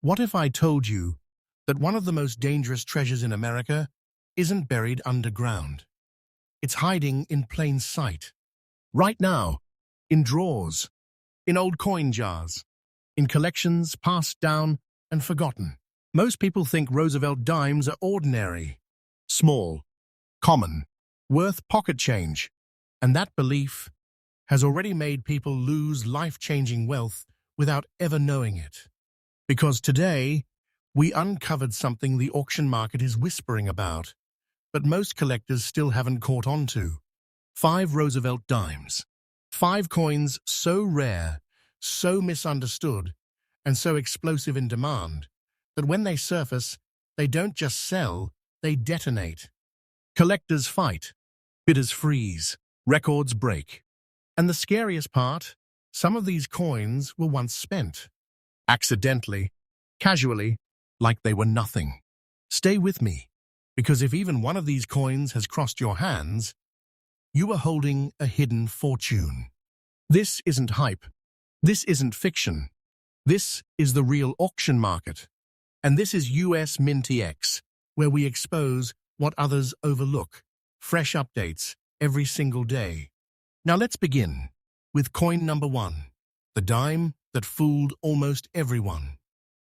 What if I told you that one of the most dangerous treasures in America isn't buried underground? It's hiding in plain sight. Right now, in drawers, in old coin jars, in collections passed down and forgotten. Most people think Roosevelt dimes are ordinary, small, common, worth pocket change. And that belief has already made people lose life-changing wealth without ever knowing it. Because today, we uncovered something the auction market is whispering about, but most collectors still haven't caught on to. 5 Roosevelt dimes. 5 coins so rare, so misunderstood, and so explosive in demand, that when they surface, they don't just sell, they detonate. Collectors fight, bidders freeze, records break. And the scariest part, some of these coins were once spent. Accidentally, casually, like they were nothing. Stay with me, because if even one of these coins has crossed your hands, you are holding a hidden fortune. This isn't hype. This isn't fiction. This is the real auction market. And this is US MintX, where we expose what others overlook. Fresh updates every single day. Now let's begin with coin number 1, the dime that fooled almost everyone.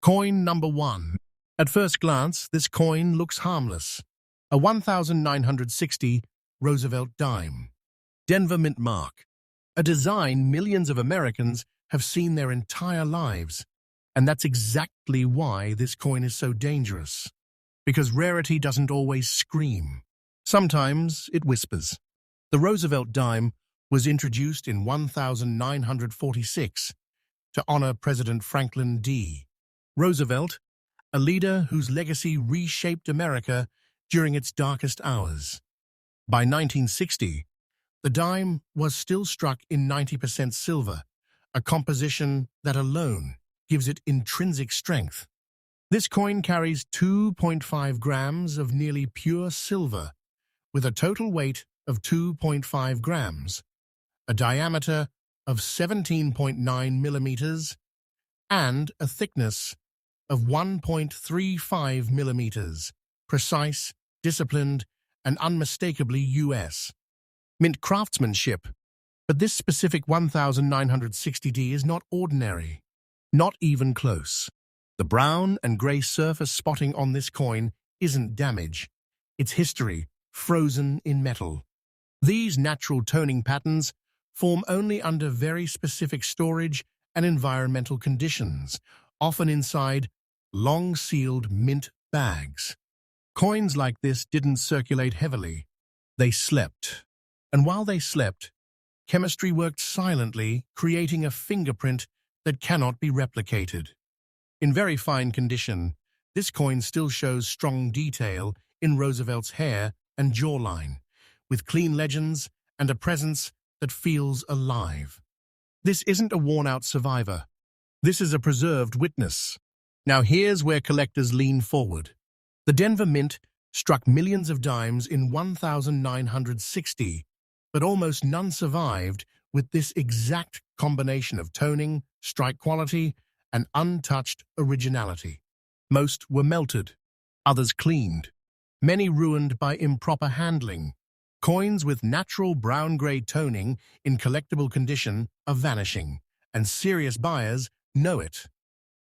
Coin number 1. At first glance, this coin looks harmless. A 1960 Roosevelt dime. Denver mint mark. A design millions of Americans have seen their entire lives. And that's exactly why this coin is so dangerous. Because rarity doesn't always scream. Sometimes it whispers. The Roosevelt dime was introduced in 1946 to honor President Franklin D. Roosevelt, a leader whose legacy reshaped America during its darkest hours. By 1960, the dime was still struck in 90% silver, a composition that alone gives it intrinsic strength. This coin carries 2.5 grams of nearly pure silver, with a total weight of 2.5 grams, a diameter of 17.9 millimeters, and a thickness of 1.35 millimeters, precise, disciplined, and unmistakably US. Mint craftsmanship, but this specific 1960D is not ordinary, not even close. The brown and gray surface spotting on this coin isn't damage, it's history, frozen in metal. These natural toning patterns form only under very specific storage and environmental conditions, often inside long-sealed mint bags. Coins like this didn't circulate heavily. They slept. And while they slept, chemistry worked silently, creating a fingerprint that cannot be replicated. In very fine condition, this coin still shows strong detail in Roosevelt's hair and jawline, with clean legends and a presence that feels alive. This isn't a worn-out survivor. This is a preserved witness. Now here's where collectors lean forward. The Denver Mint struck millions of dimes in 1960, but almost none survived with this exact combination of toning, strike quality, and untouched originality. Most were melted, others cleaned, many ruined by improper handling. Coins with natural brown-gray toning in collectible condition are vanishing, and serious buyers know it.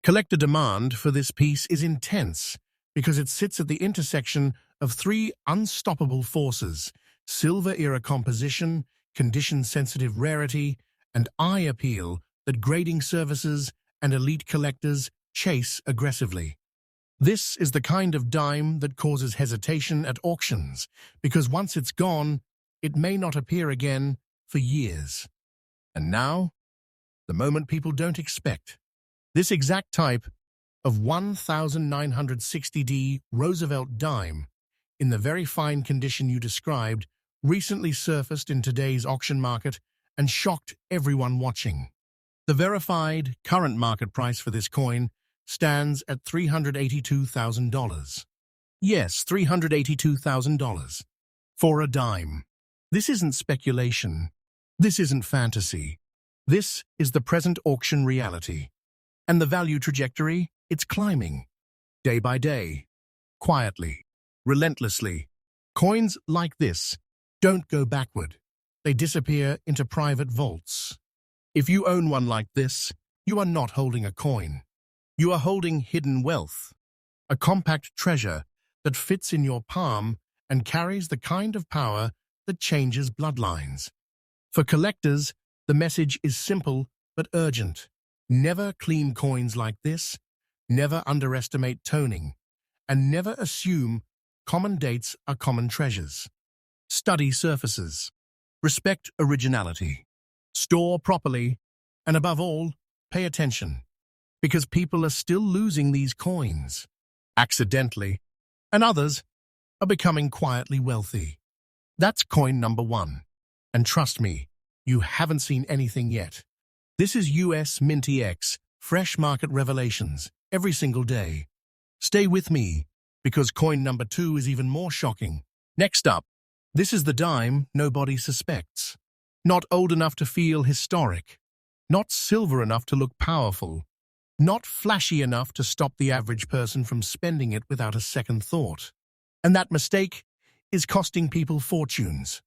Collector demand for this piece is intense because it sits at the intersection of 3 unstoppable forces: silver-era composition, condition-sensitive rarity, and eye appeal that grading services and elite collectors chase aggressively. This is the kind of dime that causes hesitation at auctions, because once it's gone, it may not appear again for years. And now, the moment people don't expect. This exact type of 1960D Roosevelt dime, in the very fine condition you described, recently surfaced in today's auction market and shocked everyone watching. The verified current market price for this coin stands at $382,000. Yes, $382,000. For a dime. This isn't speculation. This isn't fantasy. This is the present auction reality. And the value trajectory? It's climbing, day by day, quietly, relentlessly. Coins like this don't go backward. They disappear into private vaults. If you own one like this, you are not holding a coin. You are holding hidden wealth, a compact treasure that fits in your palm and carries the kind of power that changes bloodlines. For collectors, the message is simple but urgent. Never clean coins like this, never underestimate toning, and never assume common dates are common treasures. Study surfaces. Respect originality. Store properly, and above all, pay attention, because people are still losing these coins, accidentally, and others are becoming quietly wealthy. That's coin number one. And trust me, you haven't seen anything yet. This is US MintX, fresh market revelations, every single day. Stay with me, because coin number two is even more shocking. Next up, this is the dime nobody suspects. Not old enough to feel historic. Not silver enough to look powerful. Not flashy enough to stop the average person from spending it without a second thought. And that mistake is costing people fortunes.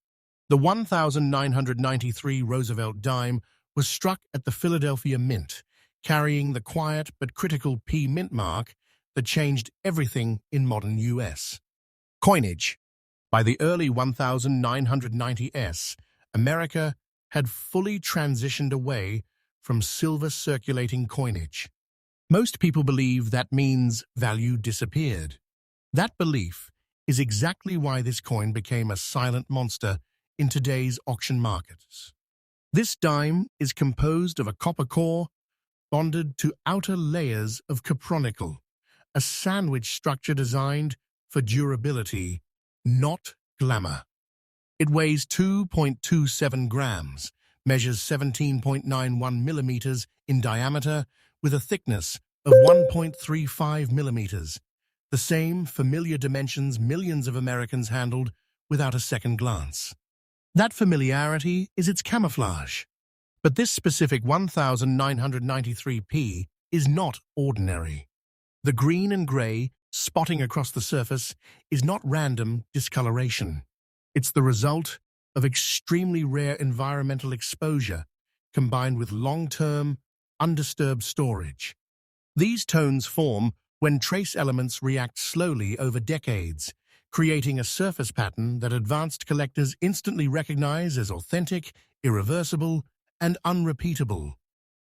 The 1993 Roosevelt dime was struck at the Philadelphia Mint, carrying the quiet but critical P mint mark that changed everything in modern US coinage. By the early 1990s, America had fully transitioned away from silver circulating coinage. Most people believe that means value disappeared. That belief is exactly why this coin became a silent monster in today's auction markets. This dime is composed of a copper core bonded to outer layers of copper, a sandwich structure designed for durability, not glamour. It weighs 2.27 grams, measures 17.91 millimeters in diameter, with a thickness of 1.35 millimeters, the same familiar dimensions millions of Americans handled without a second glance. That familiarity is its camouflage. But this specific 1993p is not ordinary. The green and gray spotting across the surface is not random discoloration. It's the result of extremely rare environmental exposure combined with long-term, undisturbed storage. These tones form when trace elements react slowly over decades, creating a surface pattern that advanced collectors instantly recognize as authentic, irreversible, and unrepeatable.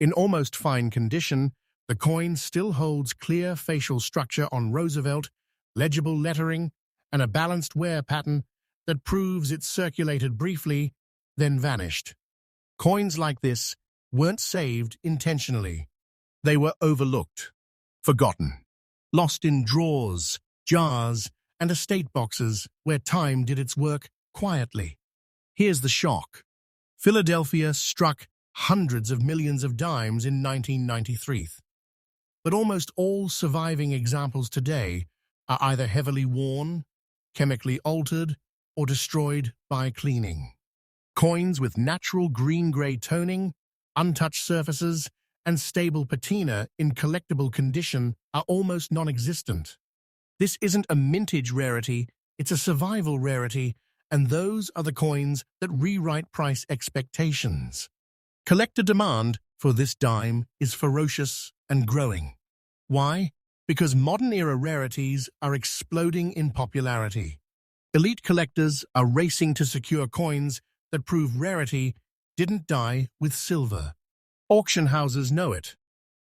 In almost fine condition, the coin still holds clear facial structure on Roosevelt, legible lettering, and a balanced wear pattern that proves it circulated briefly, then vanished. Coins like this weren't saved intentionally. They were overlooked, forgotten, lost in drawers, jars, and estate boxes where time did its work quietly. Here's the shock. Philadelphia struck hundreds of millions of dimes in 1993. But almost all surviving examples today are either heavily worn, chemically altered, or destroyed by cleaning. Coins with natural green-gray toning, untouched surfaces, and stable patina in collectible condition are almost non-existent. This isn't a mintage rarity, it's a survival rarity, and those are the coins that rewrite price expectations. Collector demand for this dime is ferocious and growing. Why? Because modern-era rarities are exploding in popularity. Elite collectors are racing to secure coins that prove rarity didn't die with silver. Auction houses know it.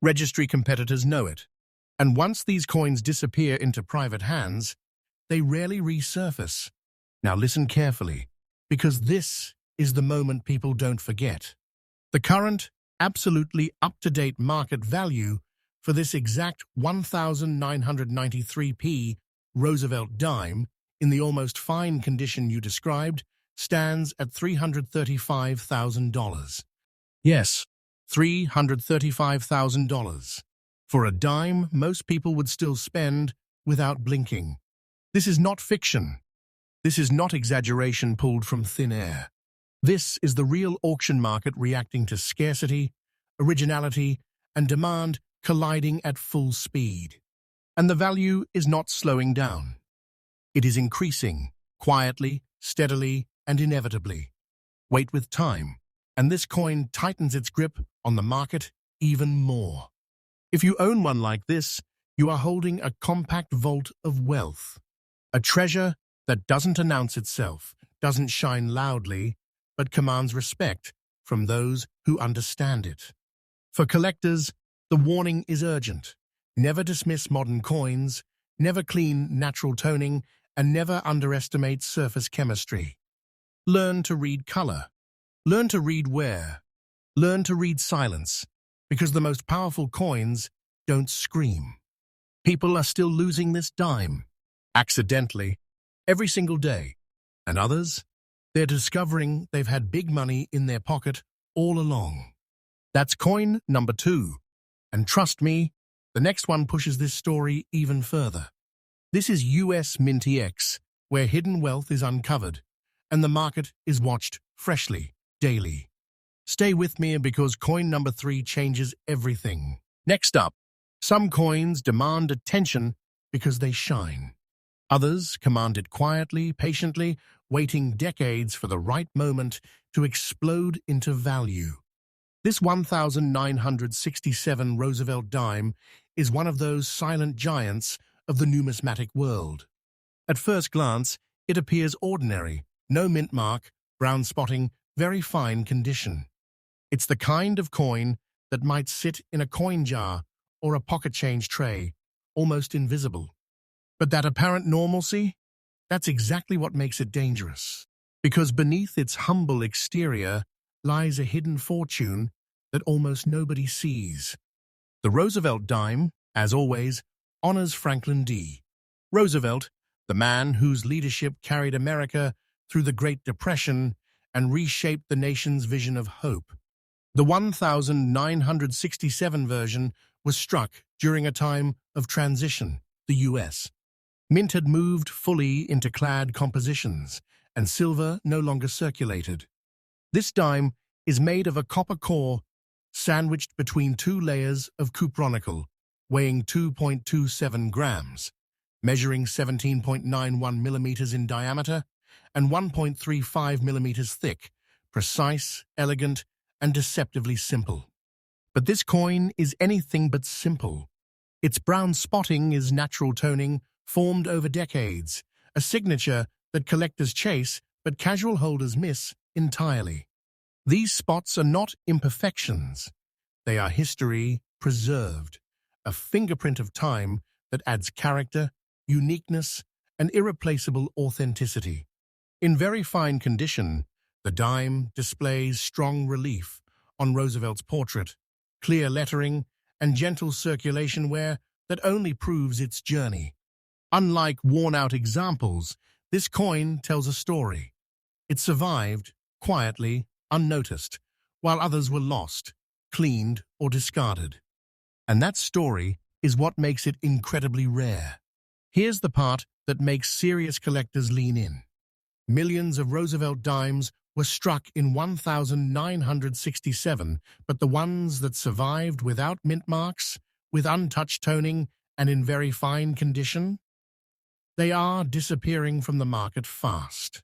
Registry competitors know it. And once these coins disappear into private hands, they rarely resurface. Now listen carefully, because this is the moment people don't forget. The current, absolutely up-to-date market value for this exact 1993p Roosevelt dime in the almost fine condition you described stands at $335,000. Yes, $335,000. For a dime most people would still spend without blinking. This is not fiction. This is not exaggeration pulled from thin air. This is the real auction market reacting to scarcity, originality, and demand colliding at full speed. And the value is not slowing down. It is increasing, quietly, steadily, and inevitably. Wait with time, and this coin tightens its grip on the market even more. If you own one like this, you are holding a compact vault of wealth, a treasure that doesn't announce itself, doesn't shine loudly, but commands respect from those who understand it. For collectors, the warning is urgent. Never dismiss modern coins, never clean natural toning, and never underestimate surface chemistry. Learn to read color. Learn to read wear. Learn to read silence, because the most powerful coins don't scream. People are still losing this dime, accidentally, every single day. And others, they're discovering they've had big money in their pocket all along. That's coin number 2. And trust me, the next one pushes this story even further. This is US MintX, where hidden wealth is uncovered, and the market is watched freshly, daily. Stay with me because coin number 3 changes everything. Next up, some coins demand attention because they shine. Others command it quietly, patiently, waiting decades for the right moment to explode into value. This 1967 Roosevelt dime is one of those silent giants of the numismatic world. At first glance, it appears ordinary, no mint mark, brown spotting, very fine condition. It's the kind of coin that might sit in a coin jar or a pocket change tray, almost invisible. But that apparent normalcy, that's exactly what makes it dangerous. Because beneath its humble exterior lies a hidden fortune that almost nobody sees. The Roosevelt dime, as always, honors Franklin D. Roosevelt, the man whose leadership carried America through the Great Depression and reshaped the nation's vision of hope. The 1967 version was struck during a time of transition, the US. Mint had moved fully into clad compositions, and silver no longer circulated. This dime is made of a copper core sandwiched between 2 layers of cupronickel, weighing 2.27 grams, measuring 17.91 millimeters in diameter and 1.35 millimeters thick, precise, elegant, and deceptively simple. But this coin is anything but simple. Its brown spotting is natural toning, formed over decades, a signature that collectors chase but casual holders miss entirely. These spots are not imperfections. They are history preserved, a fingerprint of time that adds character, uniqueness, and irreplaceable authenticity. In very fine condition, the dime displays strong relief on Roosevelt's portrait, clear lettering, and gentle circulation wear that only proves its journey. Unlike worn-out examples, this coin tells a story. It survived, quietly, unnoticed, while others were lost, cleaned, or discarded. And that story is what makes it incredibly rare. Here's the part that makes serious collectors lean in. Millions of Roosevelt dimes were struck in 1967, but the ones that survived without mint marks, with untouched toning, and in very fine condition, they are disappearing from the market fast.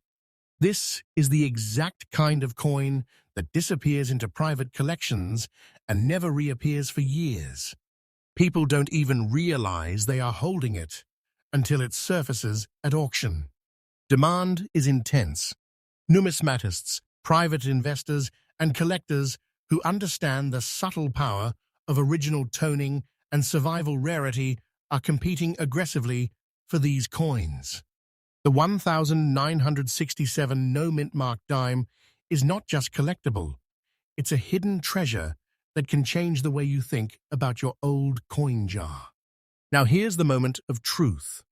This is the exact kind of coin that disappears into private collections and never reappears for years. People don't even realize they are holding it until it surfaces at auction. Demand is intense. Numismatists, private investors, and collectors who understand the subtle power of original toning and survival rarity are competing aggressively for these coins. The 1967 no-mint mark dime is not just collectible. It's a hidden treasure that can change the way you think about your old coin jar. Now here's the moment of truth.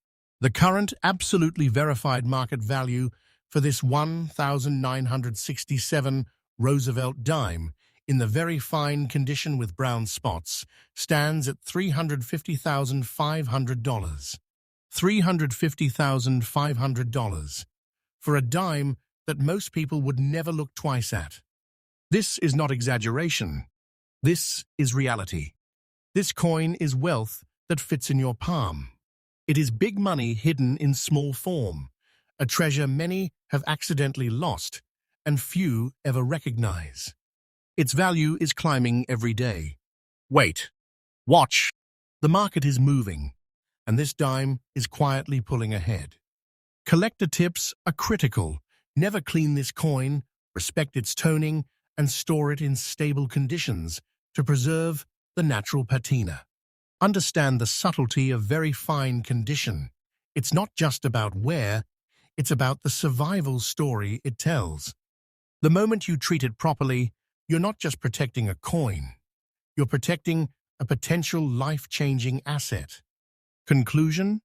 The current absolutely verified market value for this 1967 Roosevelt dime in the very fine condition with brown spots stands at $350,500. $350,500 for a dime that most people would never look twice at. This is not exaggeration. This is reality. This coin is wealth that fits in your palm. It is big money hidden in small form, a treasure many have accidentally lost and few ever recognize. Its value is climbing every day. Wait, watch. The market is moving, and this dime is quietly pulling ahead. Collector tips are critical. Never clean this coin, respect its toning, and store it in stable conditions to preserve the natural patina. Understand the subtlety of very fine condition. It's not just about wear, it's about the survival story it tells. The moment you treat it properly, you're not just protecting a coin, you're protecting a potential life-changing asset. Conclusion?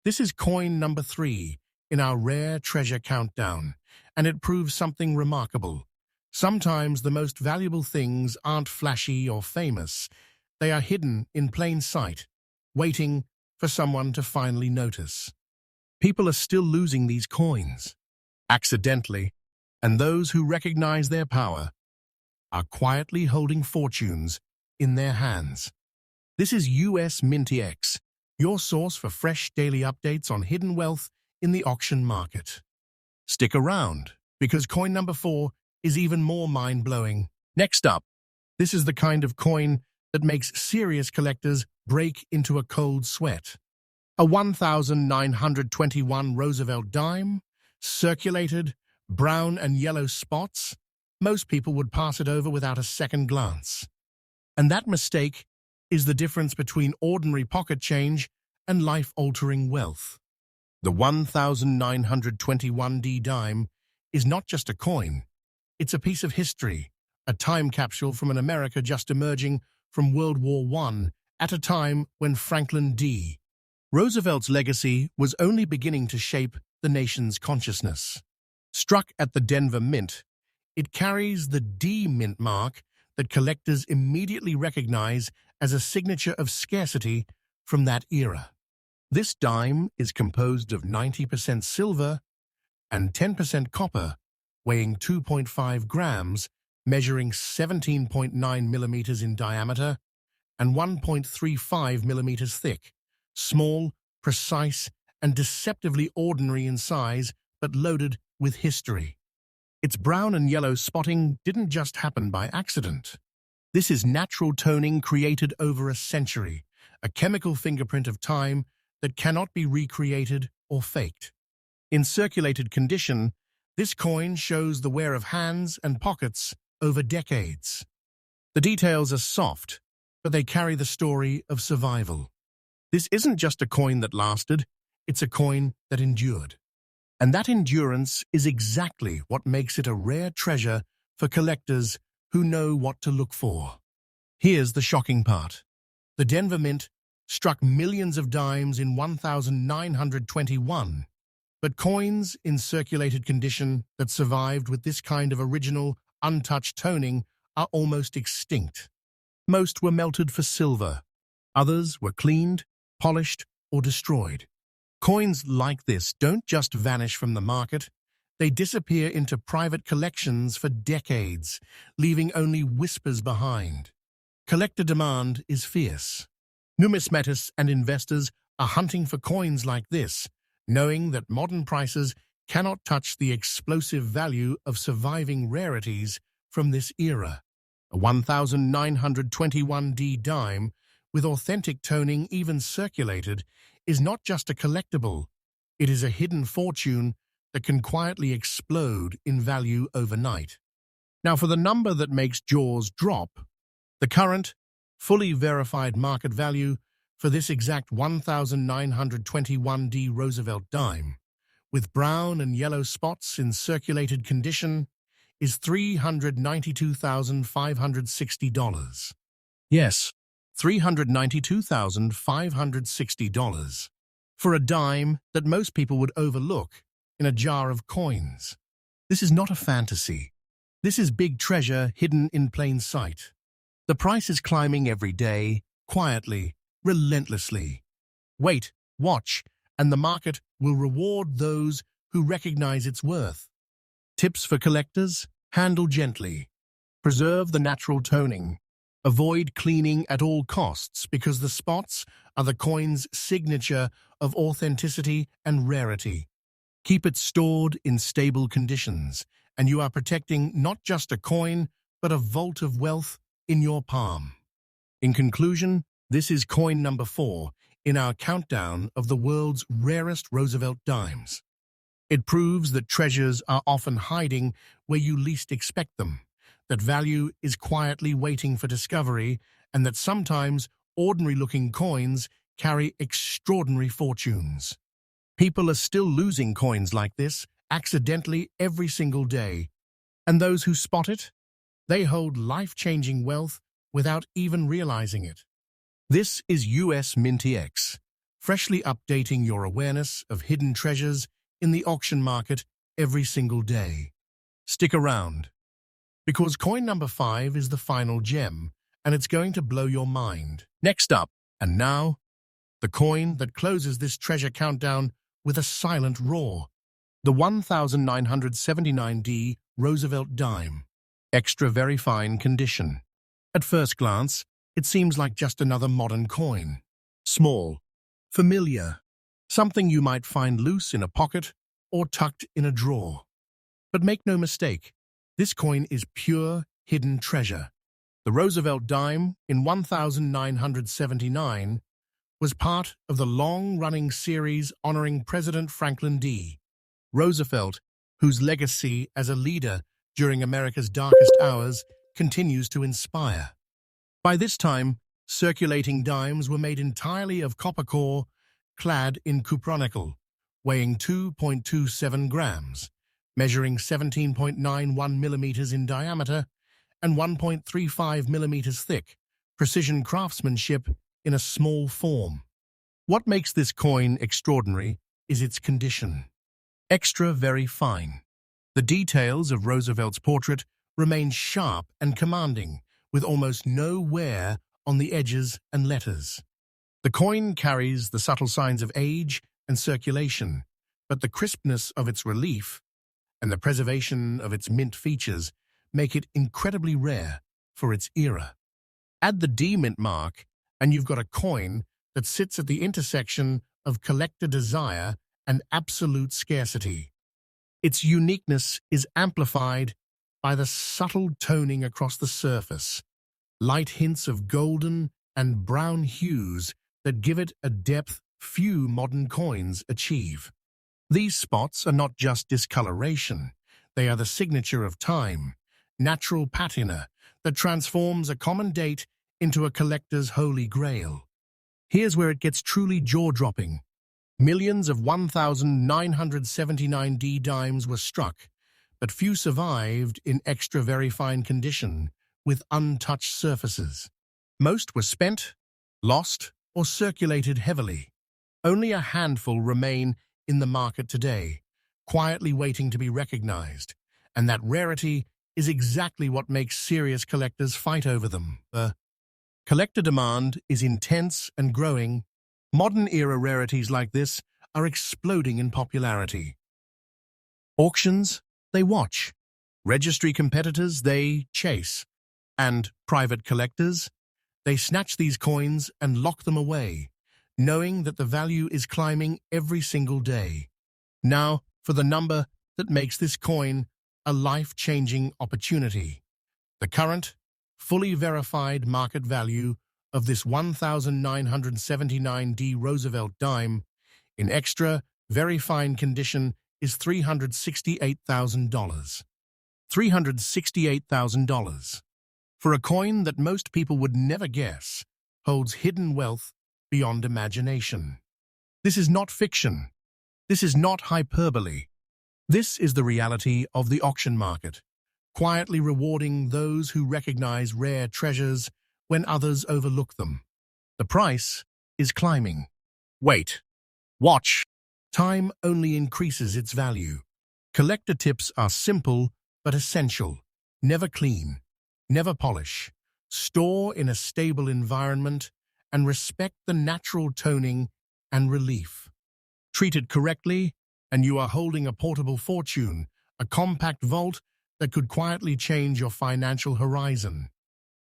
This is coin number 3 in our rare treasure countdown, and it proves something remarkable. Sometimes the most valuable things aren't flashy or famous. They are hidden in plain sight, waiting for someone to finally notice. People are still losing these coins, accidentally, and those who recognize their power are quietly holding fortunes in their hands. This is US MintX, your source for fresh daily updates on hidden wealth in the auction market. Stick around, because coin number 4 is even more mind-blowing. Next up, this is the kind of coin that makes serious collectors break into a cold sweat. A 1921 Roosevelt dime, circulated, brown and yellow spots. Most people would pass it over without a second glance. And that mistake is the difference between ordinary pocket change and life-altering wealth. The 1921 dime is not just a coin, it's a piece of history, a time capsule from an America just emerging from World War I at a time when Franklin D. Roosevelt's legacy was only beginning to shape the nation's consciousness. Struck at the Denver Mint, it carries the D mint mark that collectors immediately recognize as a signature of scarcity from that era. This dime is composed of 90% silver and 10% copper, weighing 2.5 grams, measuring 17.9 millimeters in diameter and 1.35 millimeters thick, small, precise, and deceptively ordinary in size, but loaded with history. Its brown and yellow spotting didn't just happen by accident. This is natural toning created over a century, a chemical fingerprint of time that cannot be recreated or faked. In circulated condition, this coin shows the wear of hands and pockets over decades. The details are soft, but they carry the story of survival. This isn't just a coin that lasted, it's a coin that endured. And that endurance is exactly what makes it a rare treasure for collectors who know what to look for. Here's the shocking part. The Denver Mint struck millions of dimes in 1921, but coins in circulated condition that survived with this kind of original, untouched toning are almost extinct. Most were melted for silver. Others were cleaned, polished, or destroyed. Coins like this don't just vanish from the market, they disappear into private collections for decades, leaving only whispers behind. Collector demand is fierce. Numismatists and investors are hunting for coins like this, knowing that modern prices cannot touch the explosive value of surviving rarities from this era. A 1921 dime, with authentic toning even circulated, is not just a collectible, it is a hidden fortune that can quietly explode in value overnight. Now for the number that makes jaws drop, the current, fully verified market value for this exact 1921 Roosevelt dime, with brown and yellow spots in circulated condition, is $392,560. Yes, $392,560 for a dime that most people would overlook in a jar of coins. This is not a fantasy. This is big treasure hidden in plain sight. The price is climbing every day, quietly, relentlessly. Wait, watch, and the market will reward those who recognize its worth. Tips for collectors: handle gently. Preserve the natural toning. Avoid cleaning at all costs because the spots are the coin's signature of authenticity and rarity. Keep it stored in stable conditions, and you are protecting not just a coin, but a vault of wealth in your palm. In conclusion, this is coin number 4 in our countdown of the world's rarest Roosevelt dimes. It proves that treasures are often hiding where you least expect them, that value is quietly waiting for discovery, and that sometimes ordinary-looking coins carry extraordinary fortunes. People are still losing coins like this accidentally every single day, and those who spot it, they hold life-changing wealth without even realizing it. This is US MintX, freshly updating your awareness of hidden treasures in the auction market every single day. Stick around, because coin number 5 is the final gem, and it's going to blow your mind. Next up, and now, the coin that closes this treasure countdown with a silent roar. The 1979D Roosevelt dime. Extra very fine condition. At first glance, it seems like just another modern coin. Small, familiar, something you might find loose in a pocket or tucked in a drawer. But make no mistake, this coin is pure hidden treasure. The Roosevelt dime in 1979 was part of the long-running series honoring President Franklin D. Roosevelt, whose legacy as a leader during America's darkest hours continues to inspire. By this time, circulating dimes were made entirely of copper core, clad in cupronickel, weighing 2.27 grams, measuring 17.91 millimeters in diameter and 1.35 millimeters thick, precision craftsmanship in a small form. What makes this coin extraordinary is its condition. Extra very fine. The details of Roosevelt's portrait remain sharp and commanding, with almost no wear on the edges and letters. The coin carries the subtle signs of age and circulation, but the crispness of its relief and the preservation of its mint features make it incredibly rare for its era. Add the D mint mark, and you've got a coin that sits at the intersection of collector desire and absolute scarcity. Its uniqueness is amplified by the subtle toning across the surface, light hints of golden and brown hues that give it a depth few modern coins achieve. These spots are not just discoloration, they are the signature of time, natural patina that transforms a common date into a collector's holy grail. Here's where it gets truly jaw-dropping. Millions of 1979D dimes were struck, but few survived in extra very fine condition with untouched surfaces. Most were spent, lost, or circulated heavily. Only a handful remain in the market today, quietly waiting to be recognized, and that rarity is exactly what makes serious collectors fight over them. Collector demand is intense and growing. Modern-era rarities like this are exploding in popularity. Auctions, they watch. Registry competitors, they chase. And private collectors, they snatch these coins and lock them away, knowing that the value is climbing every single day. Now, for the number that makes this coin a life-changing opportunity. The current, fully verified market value of this 1979D Roosevelt dime in extra, very fine condition is $368,000. $368,000. For a coin that most people would never guess, holds hidden wealth beyond imagination. This is not fiction. This is not hyperbole. This is the reality of the auction market, quietly rewarding those who recognize rare treasures when others overlook them. The price is climbing. Wait. Watch. Time only increases its value. Collector tips are simple but essential. Never clean. Never polish. Store in a stable environment and respect the natural toning and relief. Treat it correctly, and you are holding a portable fortune, a compact vault that could quietly change your financial horizon.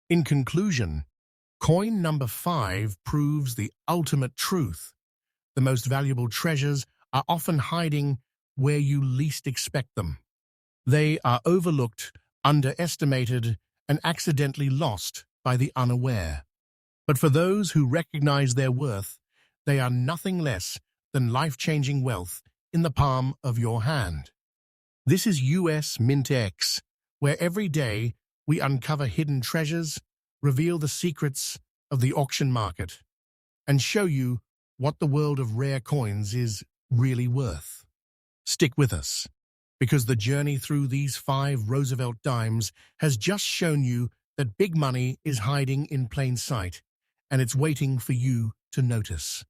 In conclusion, coin number 5 proves the ultimate truth. The most valuable treasures are often hiding where you least expect them. They are overlooked, underestimated, and accidentally lost by the unaware. But for those who recognize their worth, they are nothing less than life-changing wealth in the palm of your hand. This is US MintX, where every day we uncover hidden treasures, reveal the secrets of the auction market, and show you what the world of rare coins is really worth. Stick with us, because the journey through these 5 Roosevelt dimes has just shown you that big money is hiding in plain sight, and it's waiting for you to notice.